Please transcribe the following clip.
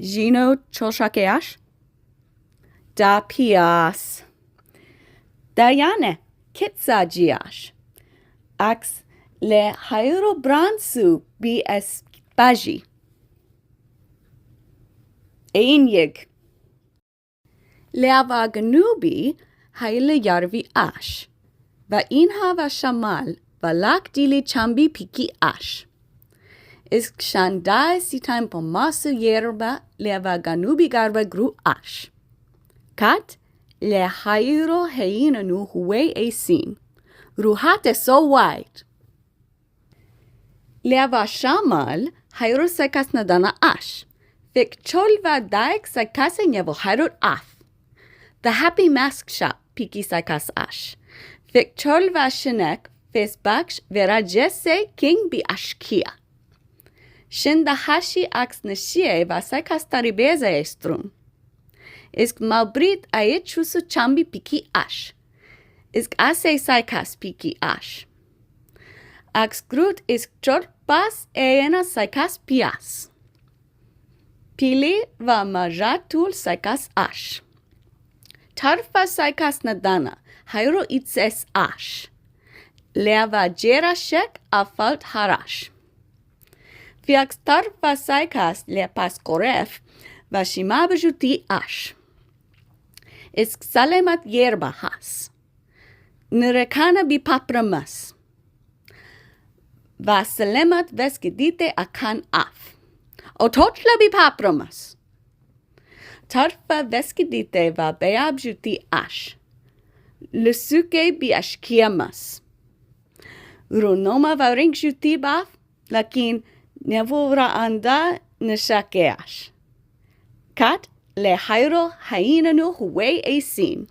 Gino Cholshakeash. Da Pias. Dayane Kitsajiash. Ax le Hyrule Bransu B.S. Baji. Ehenív. Leava Ganubi Hylia Yarvi Ash. Va inhava shamal valak dili chambi piki ash. Is kshandai sitam pomasu yerba leava Ganubi garba gru ash. Kat le Hyrule heinanu huwe esin. Ruhate so wide. Leava shamal Hyrule sekas nadana ash. Vik cholva daik sekas nyevo Hyrule af. The Happy Mask Shop piki sekas ash. Vik cholva shinek fesbaksh vera jesse king bi ashkia. Shinda hashi ax neshie va sekas taribeza estrum. Isk malbrit aechusu chambi piki ash. Isk ase sekas piki ash. Ax grut isk chorpas eena sekas pias. Pili va majatul sekas ash. Tarfa sekas nadana, Hyrule itses ash. Leava jera shek afalt harash. Fiax tarfa sekas le paskoref, va shimabajuti ash. Isk salemat yerba has. Nirekana bi papramas. Va salemat veskidite akan af. Ototla bi papramas. Tarfa veskidite va beabjuti ash. Lusuke bi ashkiamas. Runoma va ringjuti baf, lakin nevura anda nishakeash. Kat le Hyrule heinanu huwe esin.